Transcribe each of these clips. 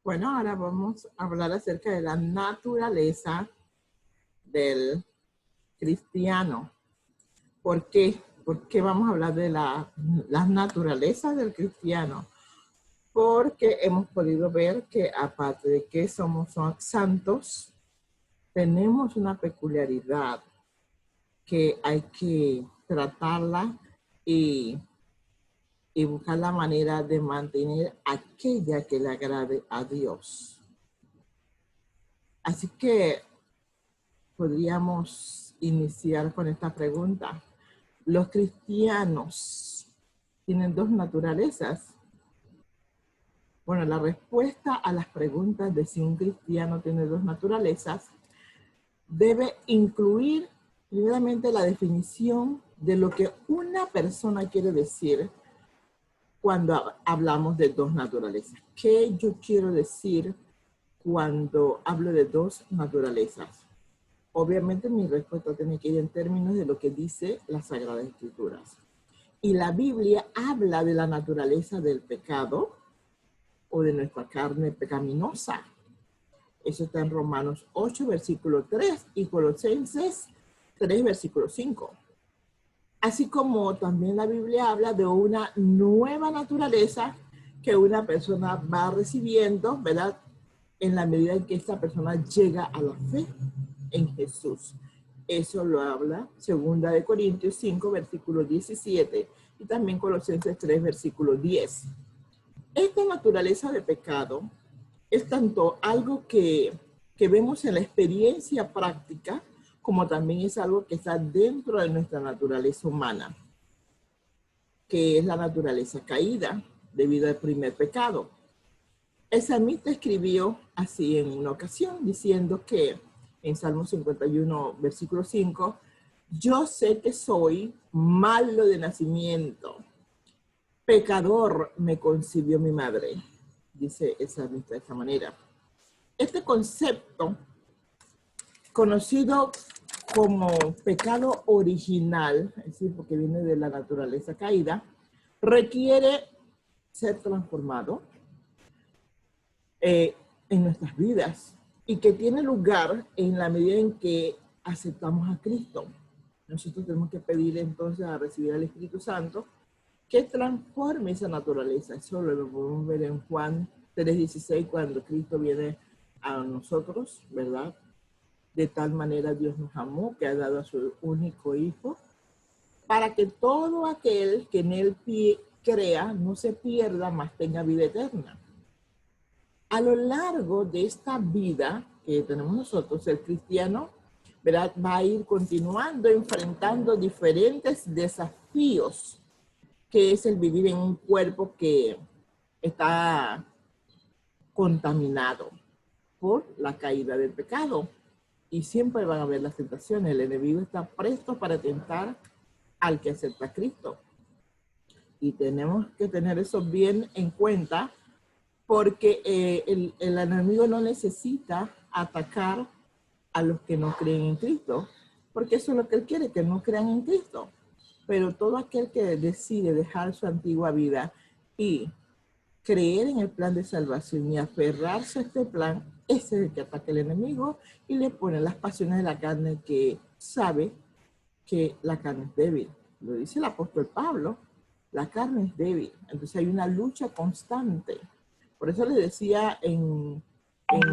Bueno, ahora vamos a hablar acerca de la naturaleza del cristiano. ¿Por qué? ¿Por qué vamos a hablar de las naturalezas del cristiano? Porque hemos podido ver que aparte de que somos santos, tenemos una peculiaridad que hay que tratarla y, y buscar la manera de mantener aquella que le agrade a Dios. Así que podríamos iniciar con esta pregunta. ¿Los cristianos tienen dos naturalezas? Bueno, la respuesta a las preguntas de si un cristiano tiene dos naturalezas debe incluir primeramente la definición de lo que una persona quiere decir cuando hablamos de dos naturalezas. ¿Qué yo quiero decir cuando hablo de dos naturalezas? Obviamente mi respuesta tiene que ir en términos de lo que dice las Sagradas Escrituras. Y la Biblia habla de la naturaleza del pecado o de nuestra carne pecaminosa. Eso está en Romanos 8, versículo 3 y Colosenses 3, versículo 5. Así como también la Biblia habla de una nueva naturaleza que una persona va recibiendo, ¿verdad? En la medida en que esta persona llega a la fe en Jesús. Eso lo habla 2 Corintios 5, versículo 17 y también Colosenses 3, versículo 10. Esta naturaleza de pecado es tanto algo que vemos en la experiencia práctica, como también es algo que está dentro de nuestra naturaleza humana, que es la naturaleza caída debido al primer pecado. El salmista escribió así en una ocasión, diciendo que en Salmo 51, versículo 5, yo sé que soy malo de nacimiento, pecador me concibió mi madre, dice el salmista de esta manera. Este concepto, conocido como pecado original, es decir, porque viene de la naturaleza caída, requiere ser transformado en nuestras vidas y que tiene lugar en la medida en que aceptamos a Cristo. Nosotros tenemos que pedir entonces a recibir al Espíritu Santo que transforme esa naturaleza. Eso lo podemos ver en Juan 3:16 cuando Cristo viene a nosotros, ¿verdad? De tal manera Dios nos amó que ha dado a su único Hijo para que todo aquel que en él crea no se pierda, mas tenga vida eterna. A lo largo de esta vida que tenemos nosotros, el cristiano, ¿verdad?, va a ir continuando enfrentando diferentes desafíos, que es el vivir en un cuerpo que está contaminado por la caída del pecado. Y siempre van a haber las tentaciones. El enemigo está presto para tentar al que acepta a Cristo. Y tenemos que tener eso bien en cuenta, porque el enemigo no necesita atacar a los que no creen en Cristo, porque eso es lo que él quiere, que no crean en Cristo. Pero todo aquel que decide dejar su antigua vida y creer en el plan de salvación y aferrarse a este plan, ese es el que ataca el enemigo y le pone las pasiones de la carne, que sabe que la carne es débil. Lo dice el apóstol Pablo, la carne es débil. Entonces hay una lucha constante. Por eso les decía en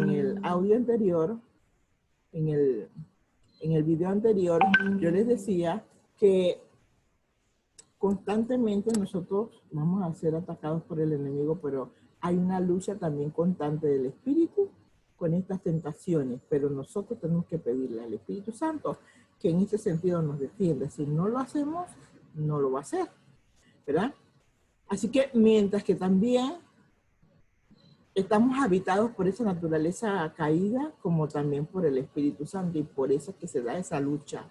el audio anterior, en el video anterior, yo les decía que constantemente nosotros vamos a ser atacados por el enemigo, pero hay una lucha también constante del Espíritu con estas tentaciones, pero nosotros tenemos que pedirle al Espíritu Santo que en ese sentido nos defienda. Si no lo hacemos, no lo va a hacer, ¿verdad? Así que mientras que también estamos habitados por esa naturaleza caída, como también por el Espíritu Santo, y por eso es que se da esa lucha.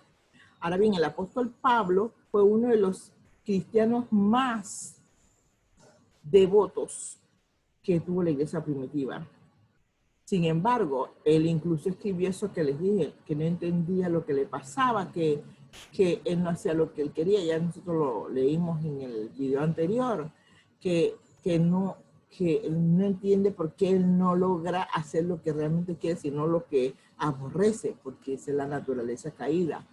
Ahora bien, el apóstol Pablo fue uno de los cristianos más devotos que tuvo la iglesia primitiva. Sin embargo, él incluso escribió eso que les dije, que no entendía lo que le pasaba, que él no hacía lo que él quería. Ya nosotros lo leímos en el video anterior, que no que no entiende por qué él no logra hacer lo que realmente quiere, sino lo que aborrece, porque esa es la naturaleza caída.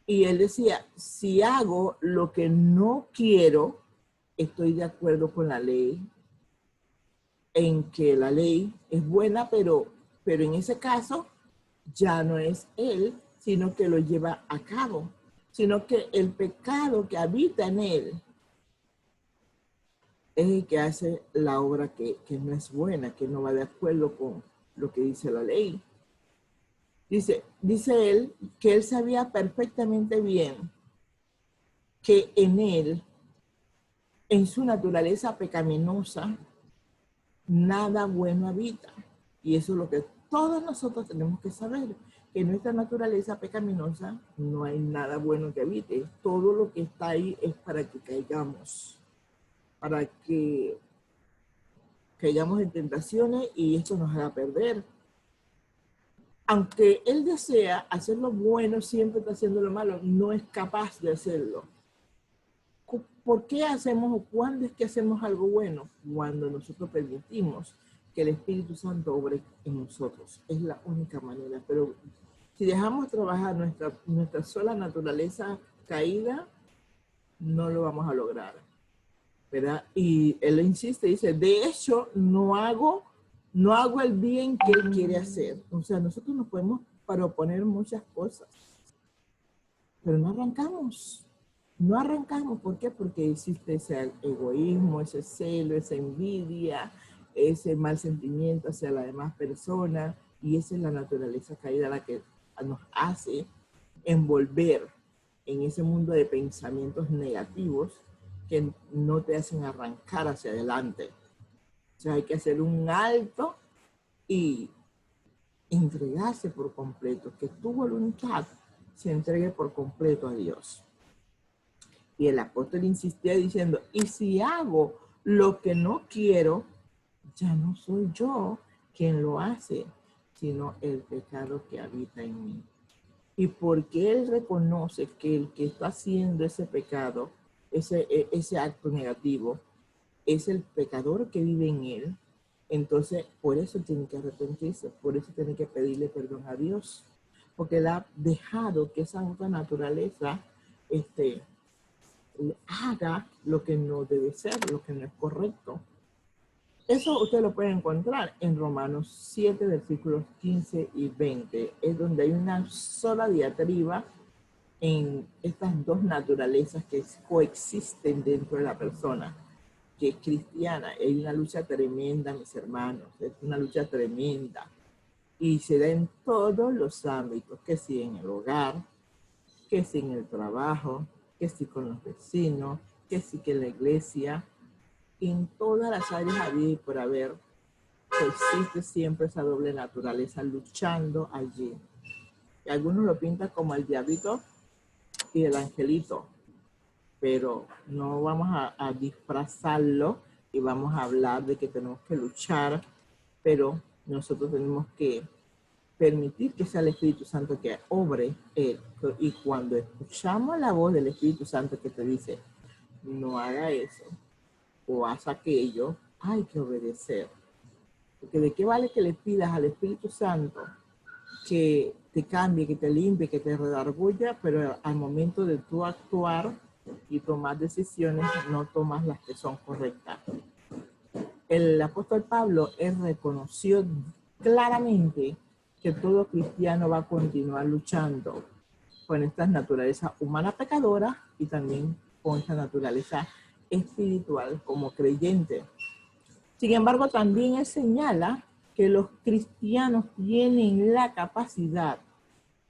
Y él decía, si hago lo que no quiero, estoy de acuerdo con la ley, en que la ley es buena, pero en ese caso ya no es él, sino que lo lleva a cabo, sino que el pecado que habita en él es el que hace la obra que no es buena, que no va de acuerdo con lo que dice la ley. Dice él que él sabía perfectamente bien que en él, en su naturaleza pecaminosa, nada bueno habita. Y eso es lo que todos nosotros tenemos que saber, que en nuestra naturaleza pecaminosa no hay nada bueno que habite. Todo lo que está ahí es para que caigamos, para que caigamos en tentaciones y esto nos haga perder. Aunque él desea hacer lo bueno, siempre está haciendo lo malo, no es capaz de hacerlo. ¿Por qué hacemos o cuándo es que hacemos algo bueno? Cuando nosotros permitimos que el Espíritu Santo obre en nosotros. Es la única manera. Pero si dejamos trabajar nuestra sola naturaleza caída, no lo vamos a lograr, ¿verdad? Y él insiste, dice, de hecho, no hago el bien que él quiere hacer. O sea, nosotros nos podemos proponer muchas cosas, pero no arrancamos. No arrancamos, ¿por qué? Porque existe ese egoísmo, ese celo, esa envidia, ese mal sentimiento hacia la demás persona, y esa es la naturaleza caída la que nos hace envolver en ese mundo de pensamientos negativos que no te hacen arrancar hacia adelante. O sea, hay que hacer un alto y entregarse por completo, que tu voluntad se entregue por completo a Dios. Y el apóstol insistía diciendo, y si hago lo que no quiero, ya no soy yo quien lo hace, sino el pecado que habita en mí. Y porque él reconoce que el que está haciendo ese pecado, ese acto negativo, es el pecador que vive en él, entonces por eso tiene que arrepentirse, por eso tiene que pedirle perdón a Dios, porque él ha dejado que esa otra naturaleza haga lo que no debe ser, lo que no es correcto. Eso usted lo puede encontrar en Romanos 7, versículos 15 y 20. Es donde hay una sola diatriba en estas dos naturalezas que coexisten dentro de la persona, que es cristiana. Hay una lucha tremenda, mis hermanos, es una lucha tremenda. Y se da en todos los ámbitos, que si en el hogar, que si en el trabajo, que si con los vecinos, que si que en la iglesia, en todas las áreas había y por haber, existe siempre esa doble naturaleza luchando allí. Y algunos lo pintan como el diablito y el angelito, pero no vamos a disfrazarlo y vamos a hablar de que tenemos que luchar, pero nosotros tenemos que permitir que sea el Espíritu Santo que obre él. Y cuando escuchamos la voz del Espíritu Santo que te dice, no haga eso o haz aquello, hay que obedecer. Porque de qué vale que le pidas al Espíritu Santo que te cambie, que te limpie, que te redarguya, pero al momento de tú actuar y tomar decisiones, no tomas las que son correctas. El apóstol Pablo, él reconoció claramente que todo cristiano va a continuar luchando con esta naturaleza humana pecadora y también con esta naturaleza espiritual como creyente. Sin embargo, también él señala que los cristianos tienen la capacidad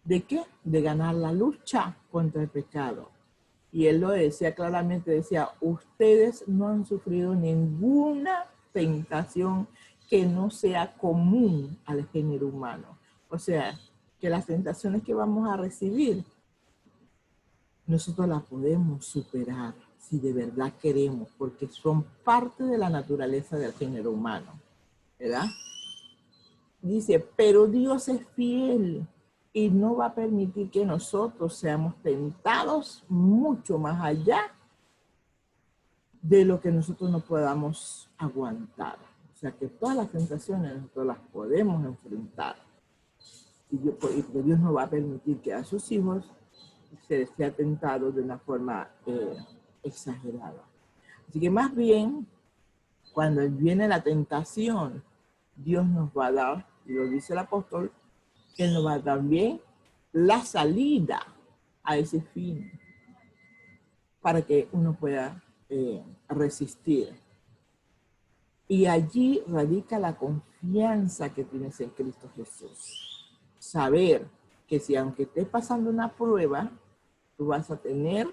¿de qué? De ganar la lucha contra el pecado. Y él lo decía claramente, decía, ustedes no han sufrido ninguna tentación que no sea común al género humano. O sea, que las tentaciones que vamos a recibir, nosotros las podemos superar si de verdad queremos, porque son parte de la naturaleza del género humano, ¿verdad? Dice, pero Dios es fiel y no va a permitir que nosotros seamos tentados mucho más allá de lo que nosotros no podamos aguantar. O sea, que todas las tentaciones nosotros las podemos enfrentar. Y Dios no va a permitir que a sus hijos se sea tentado de una forma exagerada. Así que más bien, cuando viene la tentación, Dios nos va a dar, y lo dice el apóstol, Él nos va a dar también la salida a ese fin para que uno pueda resistir. Y allí radica la confianza que tienes en Cristo Jesús. Saber que si aunque estés pasando una prueba, tú vas a tener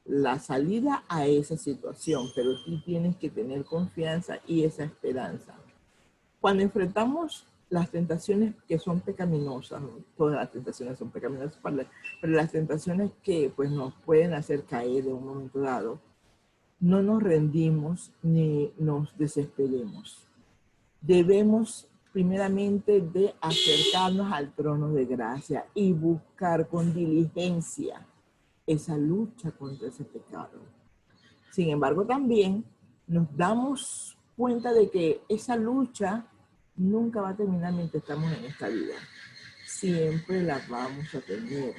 la salida a esa situación, pero tú tienes que tener confianza y esa esperanza. Cuando enfrentamos las tentaciones que son pecaminosas, todas las tentaciones son pecaminosas, pero las tentaciones que pues, nos pueden hacer caer en un momento dado, no nos rendimos ni nos desesperemos. Debemos primeramente de acercarnos al trono de gracia y buscar con diligencia esa lucha contra ese pecado. Sin embargo, también nos damos cuenta de que esa lucha nunca va a terminar mientras estamos en esta vida. Siempre la vamos a tener.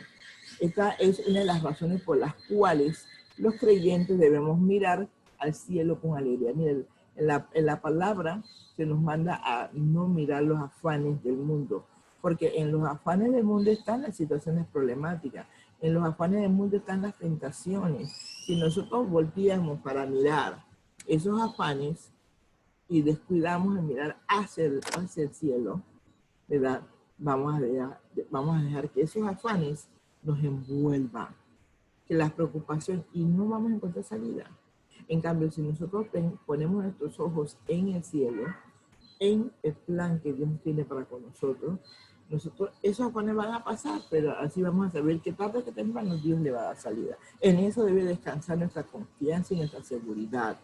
Esta es una de las razones por las cuales los creyentes debemos mirar al cielo con alegría. Miren, en la palabra se nos manda a no mirar los afanes del mundo, porque en los afanes del mundo están las situaciones problemáticas, en los afanes del mundo están las tentaciones. Si nosotros volteamos para mirar esos afanes y descuidamos de mirar hacia el cielo, ¿verdad? Vamos a dejar que esos afanes nos envuelvan, que las preocupaciones, y no vamos a encontrar salida. En cambio, si nosotros ponemos nuestros ojos en el cielo, en el plan que Dios tiene para con nosotros, esos afanes van a pasar, pero así vamos a saber que tarde que temprano Dios le va a dar salida. En eso debe descansar nuestra confianza y nuestra seguridad.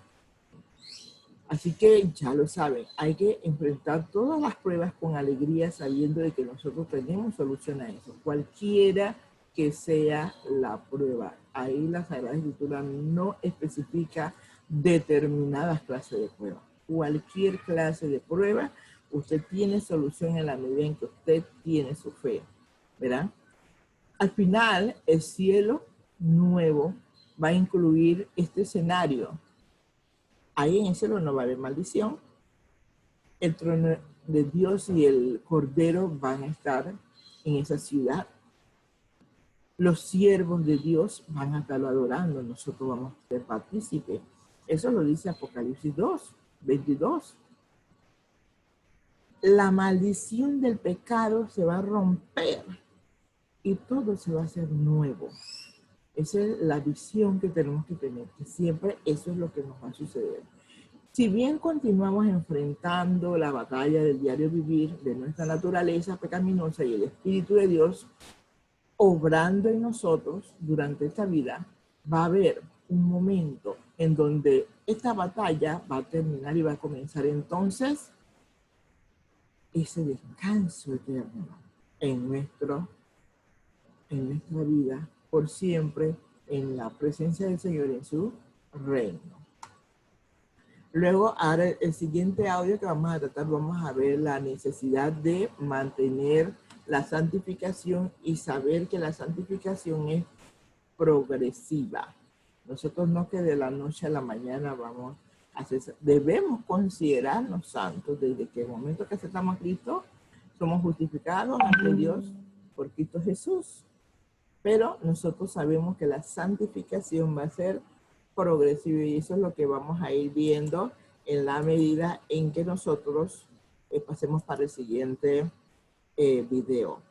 Así que ya lo saben, hay que enfrentar todas las pruebas con alegría, sabiendo de que nosotros tenemos solución a eso, cualquiera que sea la prueba. Ahí la Sagrada Escritura no especifica determinadas clases de pruebas. Cualquier clase de prueba, usted tiene solución en la medida en que usted tiene su fe, ¿verdad? Al final, el cielo nuevo va a incluir este escenario. Ahí en el cielo no va a haber maldición. El trono de Dios y el Cordero van a estar en esa ciudad. Los siervos de Dios van a estarlo adorando. Nosotros vamos a ser partícipes. Eso lo dice Apocalipsis 2, 22. La maldición del pecado se va a romper y todo se va a hacer nuevo. Esa es la visión que tenemos que tener, que siempre eso es lo que nos va a suceder. Si bien continuamos enfrentando la batalla del diario vivir de nuestra naturaleza pecaminosa y el Espíritu de Dios obrando en nosotros durante esta vida, va a haber un momento en donde esta batalla va a terminar y va a comenzar entonces ese descanso eterno en nuestra vida por siempre en la presencia del Señor en su reino. Luego, ahora el siguiente audio que vamos a tratar, vamos a ver la necesidad de mantener la santificación y saber que la santificación es progresiva. Nosotros no que de la noche a la mañana vamos a hacer, debemos considerarnos santos desde que el momento que aceptamos a Cristo, somos justificados ante Dios por Cristo Jesús. Pero nosotros sabemos que la santificación va a ser progresiva y eso es lo que vamos a ir viendo en la medida en que nosotros pasemos para el siguiente video.